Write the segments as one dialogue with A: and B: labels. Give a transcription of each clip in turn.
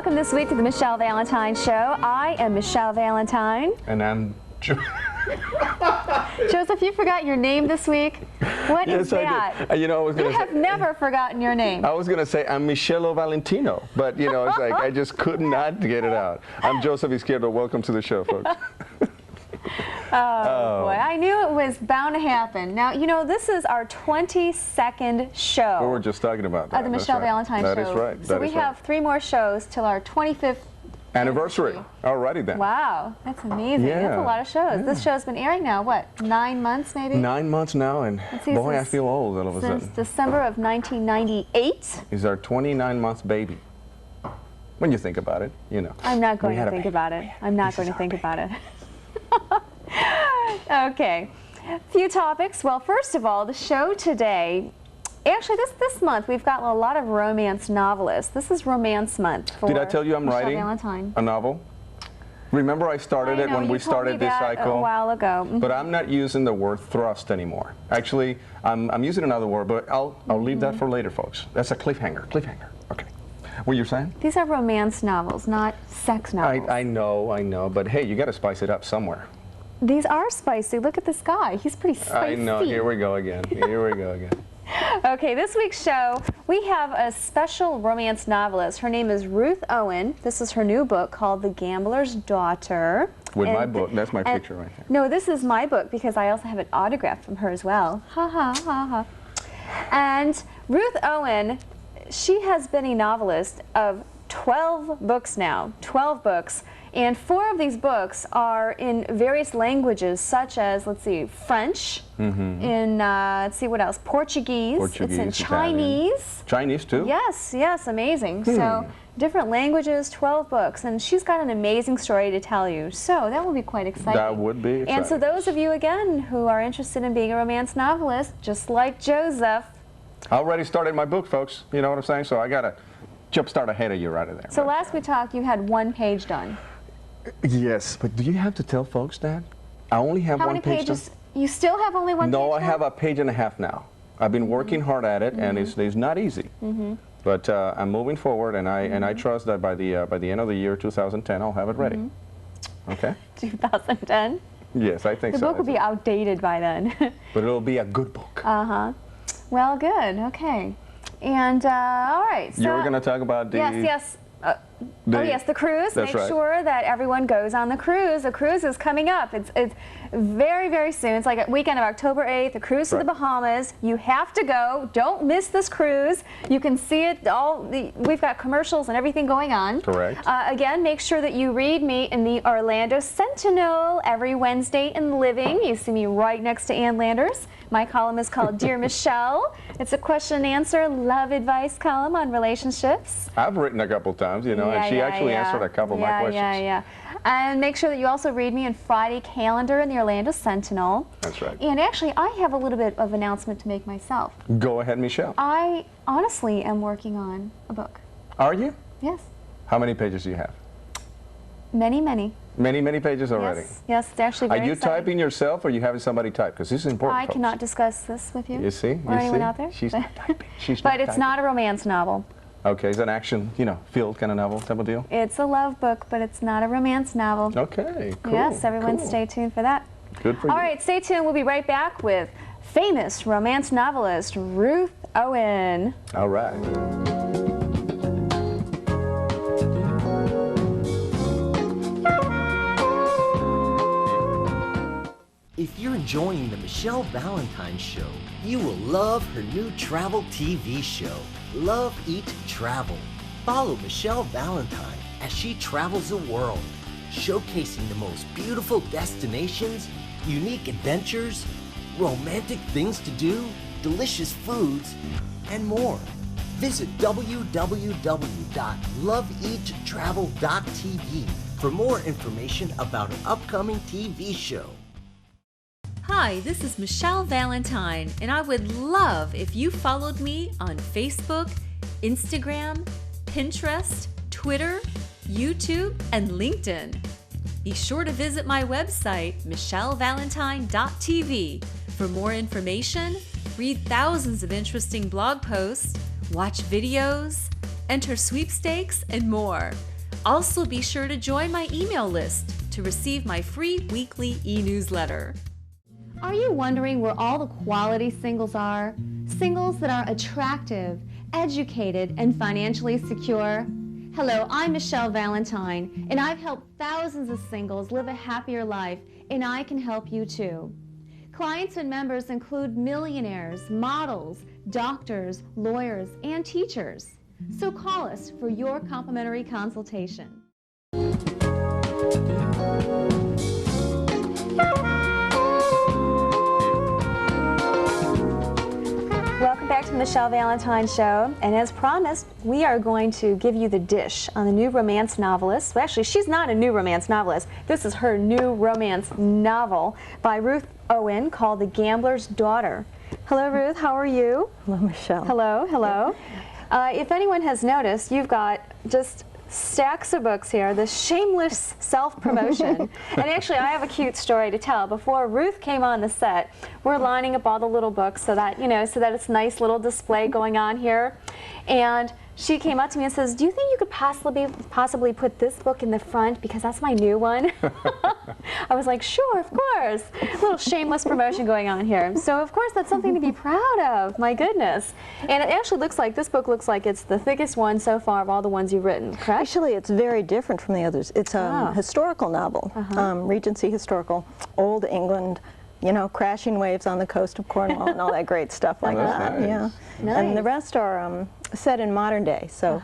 A: Welcome this week to the Michelle Valentine Show. I am Michelle Valentine.
B: And I'm
A: Joseph, you forgot your name this week? What is that?
B: I did. You know, I was
A: you
B: gonna
A: have never forgotten your name.
B: I was going to say I'm Michelle Valentino, but you know, it's like I just could not get it out. I'm Joseph Izquierdo. Welcome to the show, folks.
A: Oh, boy, I knew it was bound to happen. Now, you know, this is our 22nd show.
B: We were just talking about that.
A: Of the Michelle Valentine Show.
B: That is right.
A: So we have 3 more shows till our 25th
B: anniversary. Alrighty then.
A: Wow, that's amazing.
B: Yeah.
A: That's a lot of shows.
B: Yeah.
A: This show's been airing now, what, 9 months maybe?
B: 9 months now, and boy, I feel old all of a sudden.
A: Since December of 1998.
B: He's our 29-month baby. When you think about it, you know.
A: I'm not going to think about it. I'm not going to think about it. Okay, a few topics. Well, first of all, the show today, actually this month we've got a lot of romance novelists. This is Romance Month for
B: Did I tell you I'm
A: Michelle
B: writing
A: Valentine.
B: a novel? Remember I started it when we started this cycle?
A: A while ago. Mm-hmm.
B: But I'm not using the word thrust anymore. Actually, I'm using another word, but I'll leave that for later, folks. That's a cliffhanger. Okay. What you're saying?
A: These are romance novels, not sex novels.
B: I know, but hey, you got to spice it up somewhere.
A: These are spicy. Look at this guy. He's pretty spicy.
B: I know. Here we go again.
A: Okay, this week's show, we have a special romance novelist. Her name is Ruth Owen. This is her new book called The Gambler's Daughter.
B: With my book. That's my picture right there.
A: No, this is my book because I also have an autograph from her as well. Ha ha ha ha. And Ruth Owen, she has been a novelist of 12 books now. 12 books. And 4 of these books are in various languages, such as, let's see, French, in, let's see what else, Portuguese, it's in Chinese.
B: Italian. Chinese too?
A: Yes, amazing. So, different languages, 12 books, and she's got an amazing story to tell you. So, that will be quite exciting.
B: That would be exciting.
A: And so those of you, again, who are interested in being a romance novelist, just like Joseph.
B: I already started my book, folks. You know what I'm saying? So, I got to jump start ahead of you right there.
A: So, last we talked, you had 1 page done.
B: Yes, but do you have to tell folks that? I only have 1 page.
A: How many pages? You still have only 1 page?
B: No, I have a page and a half now. I've been working hard at it, and it's not easy. But I'm moving forward, and I trust that by the end of the year 2010, I'll have it ready. Okay?
A: 2010?
B: Yes, I think so.
A: The book will be outdated by then.
B: But it'll be a good book.
A: Well, good. Okay. And all right. So
B: you were going to talk about the...
A: Yes. The cruise.
B: That's
A: Make sure that everyone goes on the cruise. The cruise is coming up. It's very, very soon. It's like a weekend of October 8th, the cruise to the Bahamas. You have to go. Don't miss this cruise. You can see it we've got commercials and everything going on.
B: Correct.
A: Again, make sure that you read me in the Orlando Sentinel every Wednesday in Living. You see me right next to Ann Landers. My column is called Dear Michelle. It's a question and answer, love advice column on relationships.
B: I've written a couple times, you know, and she actually answered a couple of my questions.
A: And make sure that you also read me in Friday Calendar in the Orlando Sentinel.
B: That's right.
A: And actually, I have a little bit of announcement to make myself.
B: Go ahead, Michelle.
A: I honestly am working on a book.
B: Are you?
A: Yes.
B: How many pages do you have?
A: Many, many.
B: Many pages already?
A: Yes, it's actually very
B: Are you
A: exciting.
B: typing yourself, or are you having somebody type? Because this is important,
A: I cannot discuss this with you.
B: You see?
A: Or anyone out there.
B: She's not typing.
A: But it's not a romance novel.
B: Okay, it's an action, field kind of novel type of deal?
A: It's a love book, but it's not a romance novel.
B: Okay, cool.
A: Yes, everyone stay tuned for that.
B: Good for you.
A: All right, stay tuned. We'll be right back with famous romance novelist Ruth Owen.
B: All right.
C: If you're enjoying the Michelle Valentine Show, you will love her new travel TV show, Love, Eat, Travel. Follow Michelle Valentine as she travels the world, showcasing the most beautiful destinations, unique adventures, romantic things to do, delicious foods, and more. Visit www.loveeattravel.tv for more information about an upcoming TV show.
D: Hi, this is Michelle Valentine, and I would love if you followed me on Facebook, Instagram, Pinterest, Twitter, YouTube, and LinkedIn. Be sure to visit my website, michellevalentine.tv, for more information, read thousands of interesting blog posts, watch videos, enter sweepstakes, and more. Also, be sure to join my email list to receive my free weekly e-newsletter.
A: Are you wondering where all the quality singles are? Singles that are attractive, educated, and financially secure? Hello, I'm Michelle Valentine, and I've helped thousands of singles live a happier life, and I can help you too. Clients and members include millionaires, models, doctors, lawyers, and teachers. So call us for your complimentary consultation. Welcome back to the Michelle Valentine Show, and as promised, we are going to give you the dish on the new romance novelist. Well, actually, she's not a new romance novelist. This is her new romance novel by Ruth Owen called The Gambler's Daughter. Hello, Ruth. How are you?
E: Hello, Michelle.
A: Hello. Hello. If anyone has noticed, you've got just stacks of books here, the shameless self-promotion. And actually, I have a cute story to tell. Before Ruth came on the set, we're lining up all the little books so that, so that it's a nice little display going on here. And she came up to me and says, do you think you could possibly put this book in the front because that's my new one? I was like, sure, of course. A little shameless promotion going on here. So of course that's something to be proud of, my goodness. And it actually looks like, this book looks like it's the thickest one so far of all the ones you've written, correct?
E: Actually, it's very different from the others. It's a historical novel, Regency historical, old England, crashing waves on the coast of Cornwall and all that great stuff like that.
B: Nice.
E: Yeah.
A: Nice.
E: And the rest are set in modern day. So,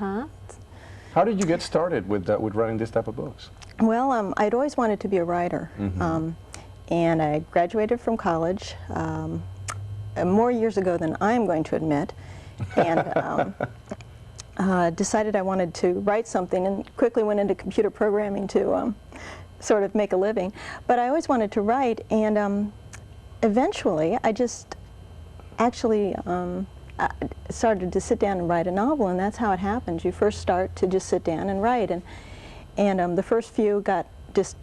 B: How did you get started with writing this type of books?
E: well, I'd always wanted to be a writer, and I graduated from college more years ago than I'm going to admit, and decided I wanted to write something, and quickly went into computer programming to sort of make a living. But I always wanted to write, and eventually I just actually started to sit down and write a novel, and that's how it happens. You first start to just sit down and write, and the first few got just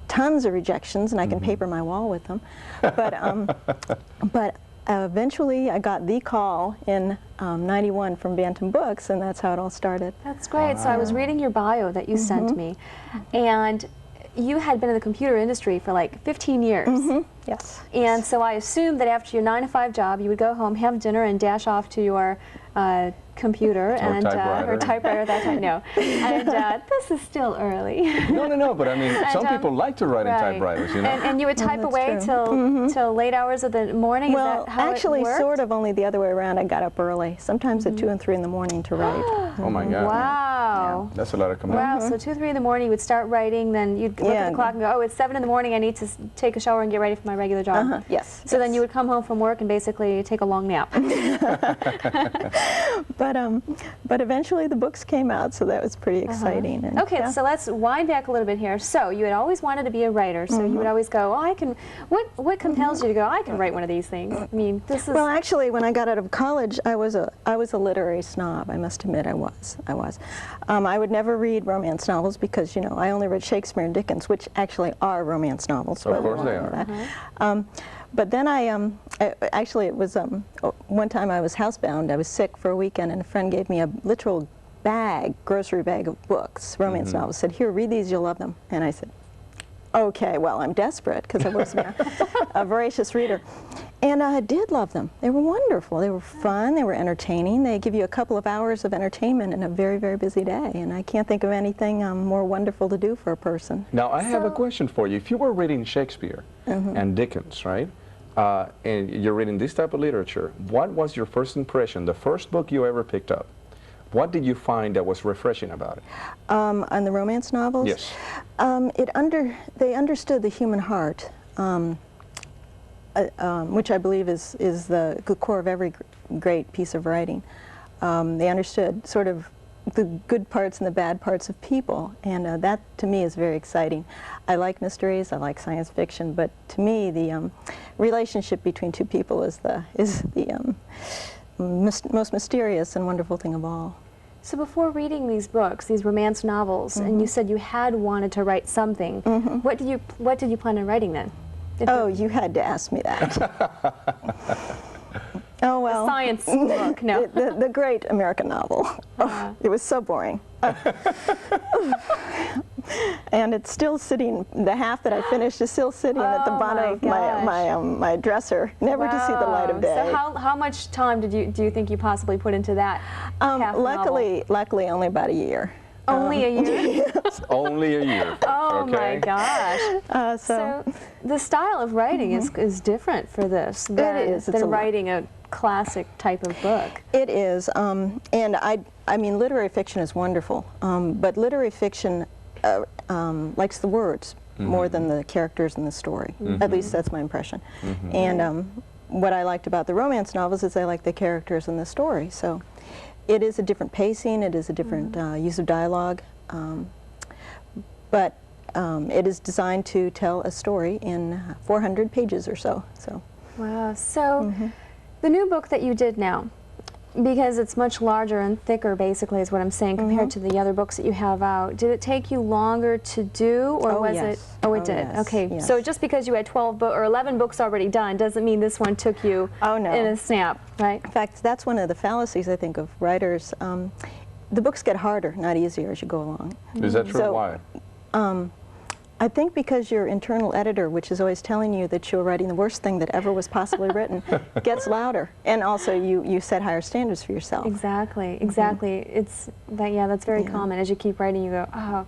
E: tons of rejections, and I can paper my wall with them. But eventually I got the call in '91 from Bantam Books, and that's how it all started.
A: That's great. So I was reading your bio that you sent me, and you had been in the computer industry for like 15 years.
E: Yes.
A: And so I assumed that after your 9-to-5 job, you would go home, have dinner, and dash off to your computer and or typewriter at that time. No, and this is still early.
B: No. But I mean, some people like to write in typewriters,
A: And you would type away till late hours of the morning.
E: Well,
A: is that how
E: actually,
A: it worked?
E: sort of only the other way around. I got up early, sometimes at 2 and 3 in the morning to write.
B: Oh my God.
A: Wow.
B: That's a lot of commitment.
A: Wow. So 2, 3 in the morning, you would start writing. Then you'd look at the clock and go, oh, it's 7 in the morning. I need to take a shower and get ready for my regular job.
E: Yes.
A: So then you would come home from work and basically take a long nap.
E: But eventually the books came out, so that was pretty exciting. And,
A: Okay, so let's wind back a little bit here. So you had always wanted to be a writer, so you would always go, oh, I can, what compels you to go, I can write one of these things? I mean, this is...
E: Well, actually, when I got out of college, I was a literary snob, I must admit I was. I would never read romance novels because, I only read Shakespeare and Dickens, which actually are romance novels.
B: Of course they are.
E: But then actually it was, one time I was housebound, I was sick for a weekend, and a friend gave me a literal grocery bag of books, romance novels, said, here, read these, you'll love them. And I said, okay, well, I'm desperate, because I wasn't a voracious reader. And I did love them. They were wonderful. They were fun, they were entertaining. They give you a couple of hours of entertainment in a very, very busy day, and I can't think of anything more wonderful to do for a person.
B: Now, I have a question for you. If you were reading Shakespeare and Dickens, right, and you're reading this type of literature, what was your first impression, the first book you ever picked up? What did you find that was refreshing about it?
E: On the romance novels?
B: Yes.
E: They understood the human heart, which I believe is the core of every great piece of writing. They understood sort of the good parts and the bad parts of people, and that to me is very exciting. I like mysteries, I like science fiction, but to me the relationship between two people is the most mysterious and wonderful thing of all.
A: So before reading these books, these romance novels, and you said you had wanted to write something, what did you plan on writing then?
E: Oh, you had to ask me that. Oh, well.
A: The science book, no.
E: The great American novel. Oh, it was so boring. And it's still sitting, the half that I finished is still sitting at the bottom of my dresser, never to see the light of day.
A: So how much time do you think you possibly put into that half novel?
E: Luckily, only about a year.
A: Only a year?
E: Yes.
B: Only a year.
A: Oh
B: okay.
A: my gosh. So the style of writing is different for this than writing a classic type of book.
E: It is, and I mean, literary fiction is wonderful, but literary fiction likes the words more than the characters in the story. At least that's my impression. And what I liked about the romance novels is I like the characters in the story. So it is a different pacing, it is a different use of dialogue, but it is designed to tell a story in 400 pages or so.
A: Wow. So the new book that you did now, because it's much larger and thicker, basically, is what I'm saying, compared to the other books that you have out. Did it take you longer to do, or was it? Oh, it did.
E: Yes,
A: okay.
E: yes.
A: So just because you had 12 or 11 books already done doesn't mean this one took you in a snap, right?
E: In fact, that's one of the fallacies, I think, of writers. The books get harder, not easier, as you go along.
B: Is that true?
E: So,
B: why?
E: I think because your internal editor, which is always telling you that you're writing the worst thing that ever was possibly written, gets louder. And also you set higher standards for yourself.
A: Exactly, exactly. It's that, that's very common. As you keep writing, you go, oh,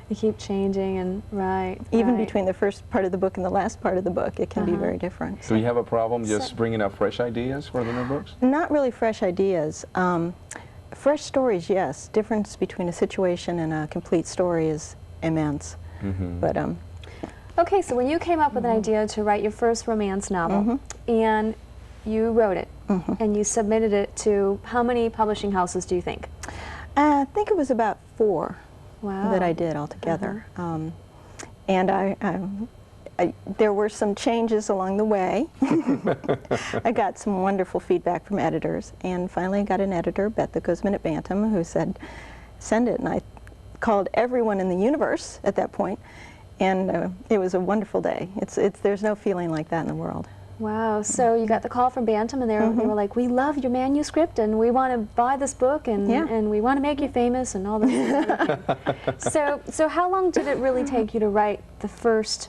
A: you keep changing, and
E: Even between the first part of the book and the last part of the book, it can be very different.
B: Do you have a problem just bringing up fresh ideas for the new books?
E: Not really fresh ideas. Fresh stories, yes. Difference between a situation and a complete story is immense. But
A: okay, so when you came up with an idea to write your first romance novel, and you wrote it, and you submitted it to how many publishing houses do you think?
E: I think it was about 4
A: Wow.
E: that I did altogether. And there were some changes along the way. I got some wonderful feedback from editors, and finally I got an editor, Beth the Guzman at Bantam, who said, send it. And I called everyone in the universe at that point, and it was a wonderful day. There's no feeling like that in the world.
A: Wow, so you got the call from Bantam, and they were like, we love your manuscript, and we want to buy this book, and we want to make you famous, and all this. So how long did it really take you to write the first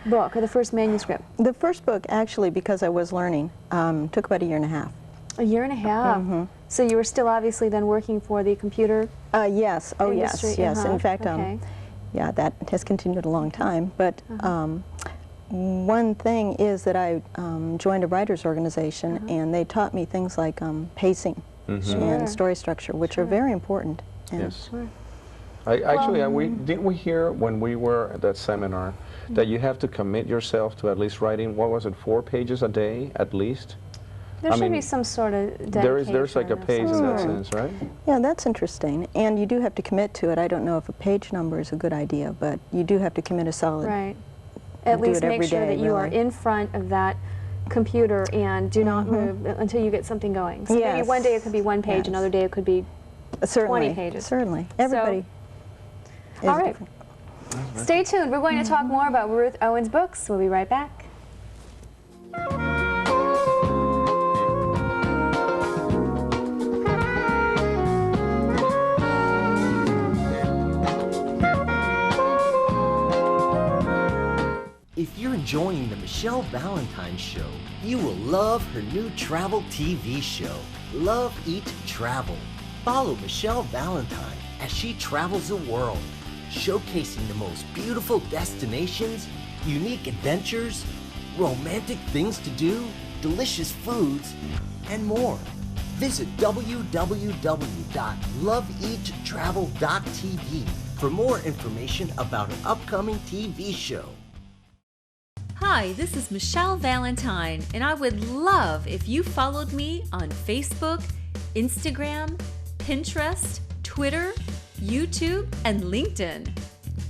A: book, or the first manuscript?
E: The first book, actually, because I was learning, took about 1.5 years.
A: A year and a half. So you were still obviously then working for the computer
E: yes. Oh,
A: industry?
E: yes. In fact,
A: okay.
E: yeah, that has continued a long time. But one thing is that I joined a writers organization, and they taught me things like pacing and story structure, which are very important. And
B: Yes. Didn't we hear when we were at that seminar that you have to commit yourself to at least writing, what was it, 4 pages a day at least?
A: There should be some sort of dedication.
B: There's like a pace in that sense, right?
E: Yeah, that's interesting. And you do have to commit to it. I don't know if a page number is a good idea, but you do have to commit a solid.
A: Right. At least make sure that you are in front of that computer and do not move until you get something going. So maybe one day it could be 1 page, another day it could be 20 pages.
E: Certainly. Everybody is
A: all right.
E: different.
A: Stay tuned. We're going to talk more about Ruth Owen's books. We'll be right back.
C: If you're enjoying the Michelle Valentine Show, you will love her new travel TV show, Love, Eat, Travel. Follow Michelle Valentine as she travels the world, showcasing the most beautiful destinations, unique adventures, romantic things to do, delicious foods, and more. Visit www.loveeattravel.tv for more information about an upcoming TV show.
D: Hi, this is Michelle Valentine, and I would love if you followed me on Facebook, Instagram, Pinterest, Twitter, YouTube, and LinkedIn.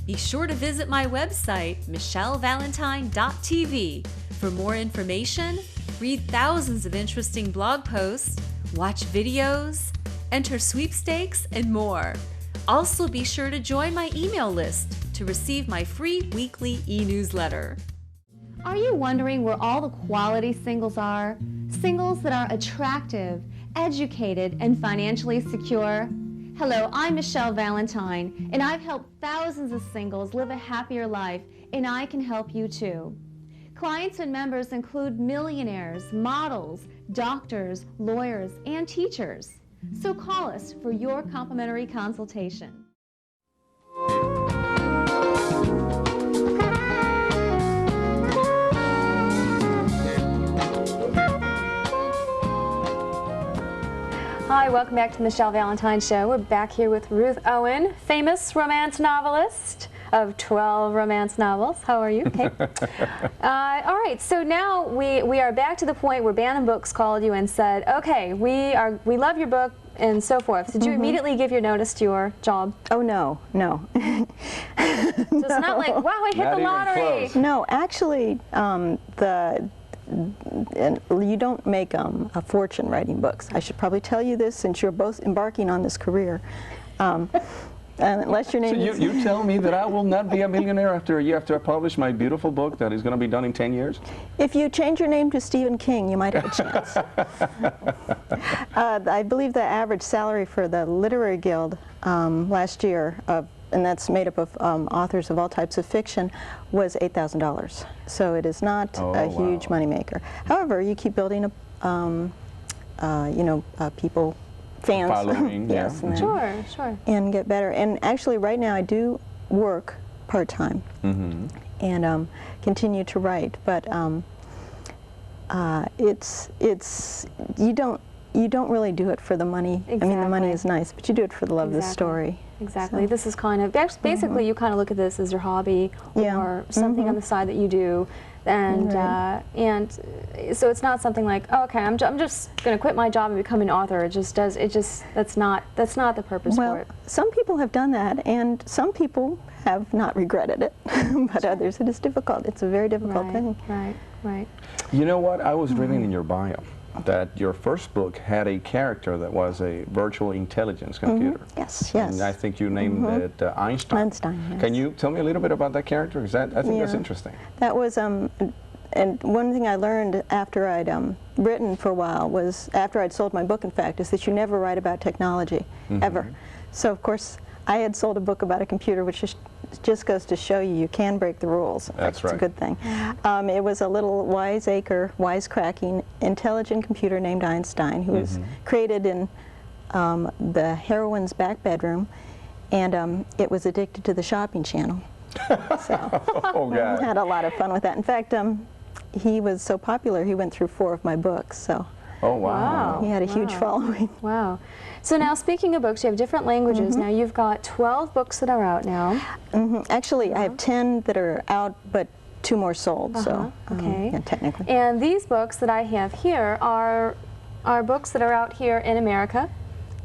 D: Be sure to visit my website, michellevalentine.tv, for more information, read thousands of interesting blog posts, watch videos, enter sweepstakes, and more. Also, be sure to join my email list to receive my free weekly e-newsletter.
A: Are you wondering where all the quality singles are? Singles that are attractive, educated, and financially secure? Hello, I'm Michelle Valentine, and I've helped thousands of singles live a happier life, and I can help you too. Clients and members include millionaires, models, doctors, lawyers, and teachers. So call us for your complimentary consultation. Hi, welcome back to the Michelle Valentine Show. We're back here with Ruth Owen, famous romance novelist of 12 romance novels. How are you? Okay. All right, so now we are back to the point where Bantam Books called you and said, okay, we love your book and so forth. Did you immediately give your notice to your job?
E: Oh, no.
A: So it's not like, wow, I hit
B: Not
A: the
B: even
A: lottery.
B: close.
E: No, actually, you don't make a fortune writing books. I should probably tell you this since you're both embarking on this career. Unless your name
B: So
E: is...
B: you tell me that I will not be a millionaire after a year after I publish my beautiful book that is going to be done in 10 years?
E: If you change your name to Stephen King, you might have a chance. I believe the average salary for the Literary Guild last year, and that's made up of authors of all types of fiction, was $8,000. So it is not a huge moneymaker. However, you keep building up, people, fans,
B: Following,
E: yes,
B: yeah.
A: Sure.
E: and get better. And actually, right now, I do work part-time and continue to write. But you don't really do it for the money.
A: Exactly.
E: I mean, the money is nice, but you do it for the love of the story.
A: Exactly.
E: So.
A: This is kind of, basically you kind of look at this as your hobby or something on the side that you do. And and so it's not something like, oh, okay, I'm just going to quit my job and become an author. That's not the purpose for it.
E: Some people have done that, and some people have not regretted it, but others it is difficult. It's a very difficult thing.
A: Right.
B: You know what? I was reading in your bio that your first book had a character that was a virtual intelligence computer.
E: Yes.
B: And I think you named it Einstein.
E: Einstein, yes.
B: Can you tell me a little bit about that character? Because I think that's interesting.
E: That was, and one thing I learned after I'd written for a while was, after I'd sold my book, in fact, is that you never write about technology, ever. So, of course, I had sold a book about a computer, which just goes to show you can break the rules.
B: That's right.
E: It's a good thing. It was a little wiseacre, wisecracking, intelligent computer named Einstein, who was created in the heroine's back bedroom, and it was addicted to the shopping channel. So
B: Oh, God.
E: had a lot of fun with that. In fact, he was so popular, he went through 4 of my books. So
B: Oh, wow.
E: he had a huge following.
A: Wow. So now, speaking of books, you have different languages. Now you've got 12 books that are out now.
E: Actually, I have 10 that are out, but 2 more sold. So
A: Okay.
E: yeah, technically.
A: And these books that I have here are books that are out here in America,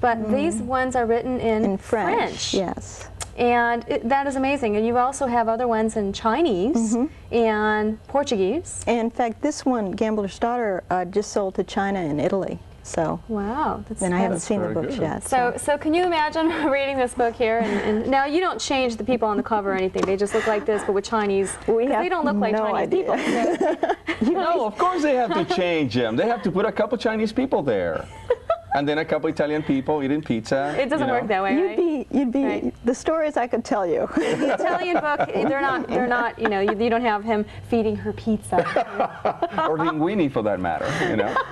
A: but these ones are written in
E: French. Yes.
A: And that is amazing. And you also have other ones in Chinese and Portuguese.
E: And in fact, this one, Gambler's Daughter, just sold to China and Italy. So.
A: Wow.
E: And I haven't seen the
B: very
E: books
B: good.
E: yet.
A: So can you imagine reading this book here? And now you don't change the people on the cover or anything. They just look like this, but with Chinese. They don't look like Chinese people.
B: No, of course they have to change them. They have to put a couple Chinese people there. And then a couple Italian people eating pizza.
A: It doesn't work that way, right?
E: You'd be the stories I could tell you.
A: The Italian book, they're not, you don't have him feeding her pizza.
B: Or linguini, for that matter,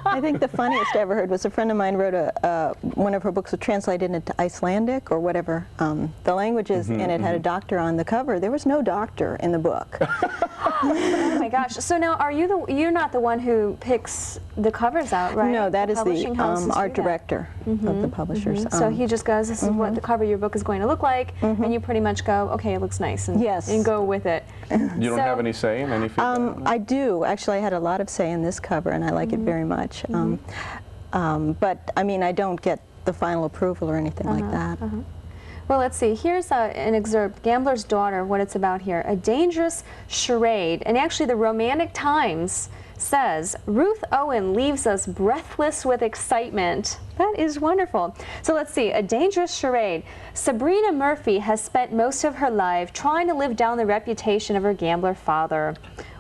E: I think the funniest I ever heard was a friend of mine wrote one of her books was translated into Icelandic or whatever the language is, and it had a doctor on the cover. There was no doctor in the book.
A: Oh my gosh! So now, you're not the one who picks the covers out, right?
E: No, that is the
A: publishing houses do
E: art
A: that.
E: director of the publishers.
A: So he just goes, this is what the cover of your book is going to look like, and you pretty much go, okay, it looks nice, and go with it.
B: You don't have any say in any feedback?
E: I do. Actually, I had a lot of say in this cover, and I like it very much. But, I mean, I don't get the final approval or anything like that.
A: Well, let's see. Here's an excerpt, Gambler's Daughter, what it's about here. A dangerous charade. And actually, the Romantic Times says, Ruth Owen leaves us breathless with excitement. That is wonderful. So let's see. A dangerous charade. Sabrina Murphy has spent most of her life trying to live down the reputation of her gambler father.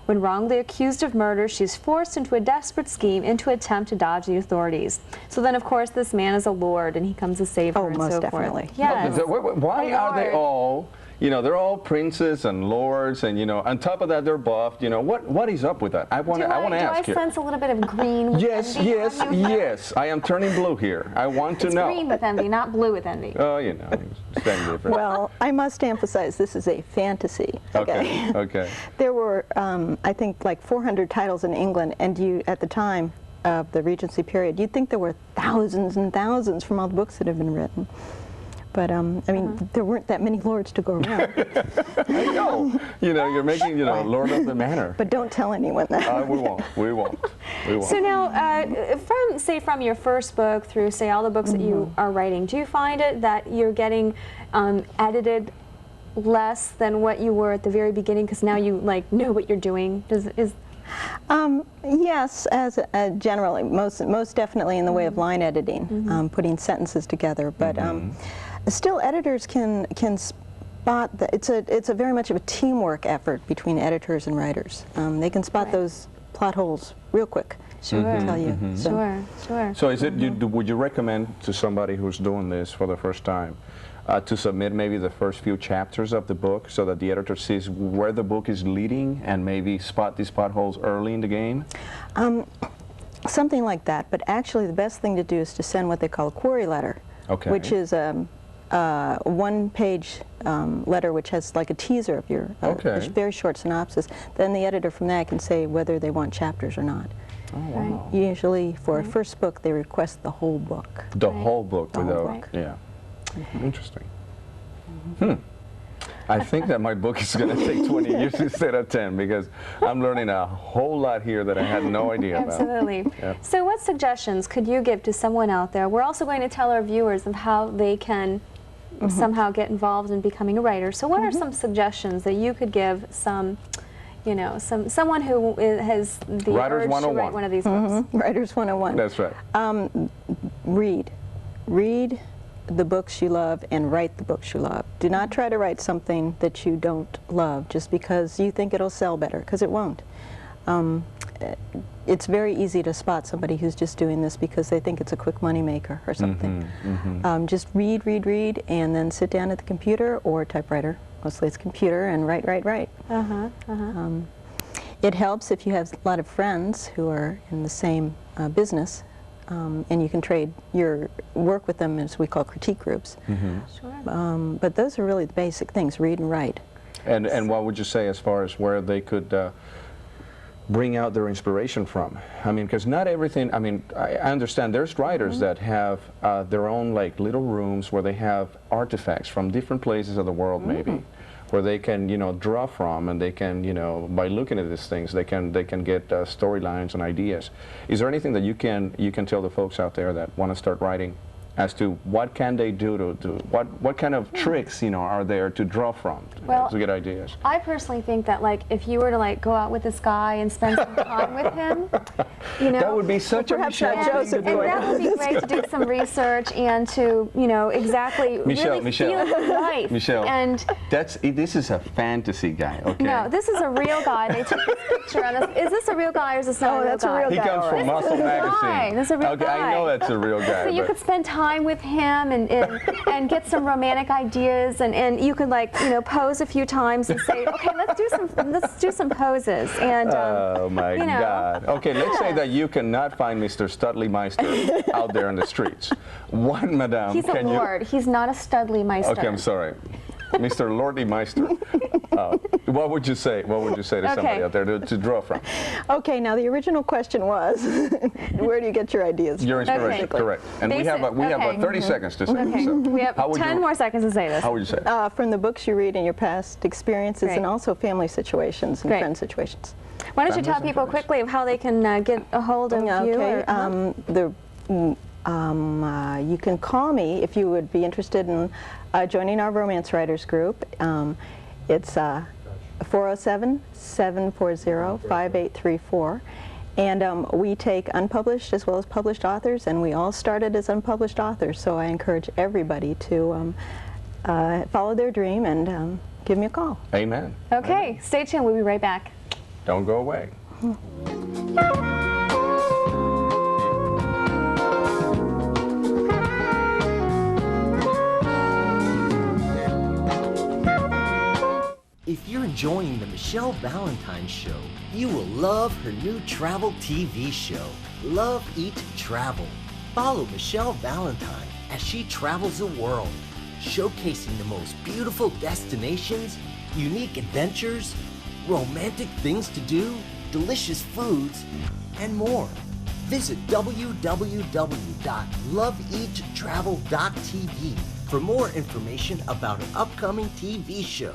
A: When wrongly accused of murder, she's forced into a desperate scheme into attempt to dodge the authorities. So then, of course, this man is a lord, and he comes to save her and
E: most
A: so
E: definitely.
A: forth. Yes.
B: Why are they all, you know, they're all princes and lords, and, you know, on top of that, they're buffed. You know, what is up with that? I want to ask you.
A: Do I sense a little bit of green with
B: Yes,
A: envy
B: yes,
A: on you?
B: yes. I am turning blue here. I want to know.
A: It's green with envy, not blue with envy.
B: Oh, you know, it's very different.
E: Well, I must emphasize this is a fantasy.
B: Okay, okay.
E: There were, I think, like 400 titles in England, and you, at the time of the Regency period, you'd think there were thousands and thousands from all the books that have been written. But, I mean, there weren't that many lords to go around.
B: I know. You know, you're making, you know, Lord of the Manor.
E: But don't tell anyone that.
B: We won't. We won't. We won't.
A: So now, from your first book through, say, all the books that you are writing, do you find it that you're getting edited less than what you were at the very beginning because now you, like, know what you're doing?
E: Yes, as generally, most definitely in the way of line editing, putting sentences together. But still, editors can spot that it's a very much of a teamwork effort between editors and writers. They can spot those plot holes real quick.
A: Sure.
E: Tell you.
A: Sure.
B: So is it? Would you recommend to somebody who's doing this for the first time to submit maybe the first few chapters of the book so that the editor sees where the book is leading and maybe spot these potholes early in the game?
E: Something like that. But actually, the best thing to do is to send what they call a query letter, which is a one-page letter which has like a teaser of your a very short synopsis. Then the editor from that can say whether they want chapters or not.
B: Oh, wow.
E: Usually, for a first book, they request the whole book.
B: The whole book, without, yeah. Interesting. I think that my book is going to take 20 years instead of 10 because I'm learning a whole lot here that I had no idea about.
A: Absolutely.
B: Yeah.
A: So what suggestions could you give to someone out there? We're also going to tell our viewers of how they can somehow get involved in becoming a writer. So what are some suggestions that you could give some, you know, someone who has the
B: Writers
A: urge
B: 101.
A: to write one of these books?
E: Writers 101.
B: That's right.
E: Read the books you love and write the books you love. Do not try to write something that you don't love just because you think it'll sell better, because it won't. It's very easy to spot somebody who's just doing this because they think it's a quick money maker or something. Just read, and then sit down at the computer or typewriter. Mostly it's computer, and write. It helps if you have a lot of friends who are in the same business, and you can trade your work with them, as we call critique groups. But those are really the basic things: read and write.
B: And what would you say as far as where they could bring out their inspiration from? I mean, because not everything, I mean, I understand there's writers that have their own like little rooms where they have artifacts from different places of the world maybe, where they can, you know, draw from, and they can, you know, by looking at these things, they can get storylines and ideas. Is there anything that you can tell the folks out there that want to start writing as to what can they do to what kind of tricks, you know, are there to draw from to get ideas?
A: I personally think that, like, if you were to like go out with this guy and spend some time with him, you know,
B: that would be such a Michelle
E: Joseph
A: and that would be great to do some research and to, you know, exactly really feel his life.
B: Michelle,
A: and
B: this is a fantasy guy, okay?
A: no, this is a real guy. They took this picture on us. Is this a real guy or is this not a real
E: that's a
A: guy?
E: real
B: He
E: guy.
B: comes from Muscle Magazine.
A: That's a real
B: okay,
A: guy.
B: I know that's a real guy.
A: So you could spend time with him and get some romantic ideas, and you could, like, you know, pose a few times and say, okay, let's do some poses. And
B: oh my
A: you know,
B: God. Okay, let's say that you cannot find Mr. Studley Meister out there in the streets. What, madame?
A: he's a lord. He's not a Studley Meister.
B: Okay, I'm sorry. Mr. Lordy Meister. What would you say? What would you say to somebody out there to draw from?
E: Okay, now the original question was, where do you get your ideas?
B: Your inspiration, correct. And we have 30 seconds to say this. So
A: we have 10 more seconds to say this.
B: How would you say it?
E: From the books you read and your past experiences, and also family situations and friend situations.
A: Why don't you tell people quickly of how they can get a hold of you?
E: Okay. You can call me if you would be interested in joining our romance writers group. It's 407-740-5834. And we take unpublished as well as published authors, and we all started as unpublished authors, so I encourage everybody to follow their dream and give me a call.
B: Amen.
A: Okay, stay tuned. We'll be right back.
B: Don't go away.
C: If you're enjoying the Michelle Valentine Show, you will love her new travel TV show, Love, Eat, Travel. Follow Michelle Valentine as she travels the world, showcasing the most beautiful destinations, unique adventures, romantic things to do, delicious foods, and more. Visit www.loveeattravel.tv for more information about an upcoming TV show.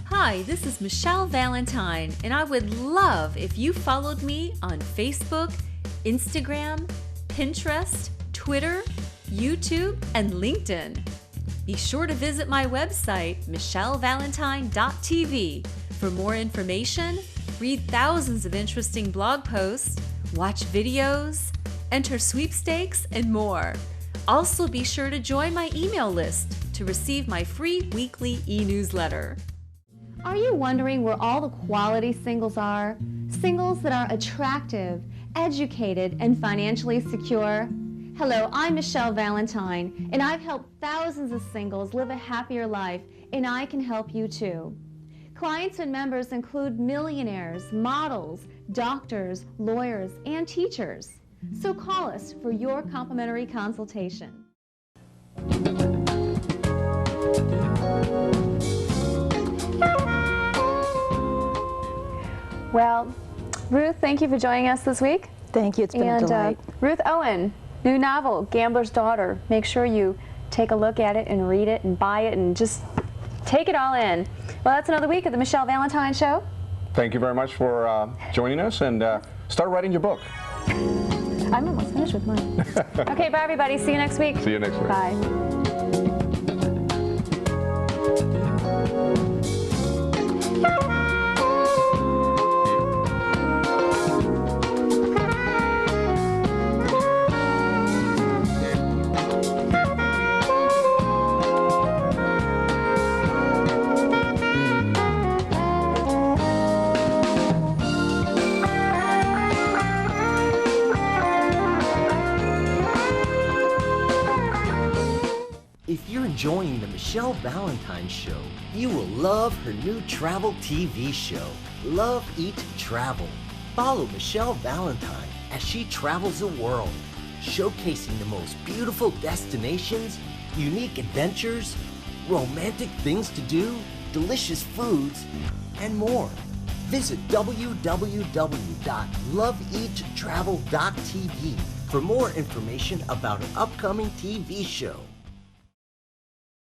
D: Hi, this is Michelle Valentine, and I would love if you followed me on Facebook, Instagram, Pinterest, Twitter, YouTube, and LinkedIn. Be sure to visit my website, michellevalentine.tv, for more information, read thousands of interesting blog posts, watch videos, enter sweepstakes, and more. Also, be sure to join my email list to receive my free weekly e-newsletter.
A: Are you wondering where all the quality singles are? Singles that are attractive, educated, and financially secure? Hello, I'm Michelle Valentine, and I've helped thousands of singles live a happier life, and I can help you too. Clients and members include millionaires, models, doctors, lawyers, and teachers. So call us for your complimentary consultation. Well, Ruth, thank you for joining us this week.
E: Thank you. It's been a delight.
A: Ruth Owen, new novel, Gambler's Daughter. Make sure you take a look at it and read it and buy it and just take it all in. Well, that's another week of the Michelle Valentine Show.
B: Thank you very much for joining us, and start writing your book.
A: I'm almost finished with mine. Okay, bye everybody. See you next week.
B: See you next week.
A: Bye.
C: If you're enjoying the Michelle Valentine Show, you will love her new travel TV show, Love, Eat, Travel. Follow Michelle Valentine as she travels the world, showcasing the most beautiful destinations, unique adventures, romantic things to do, delicious foods, and more. Visit www.loveeattravel.tv for more information about an upcoming TV show.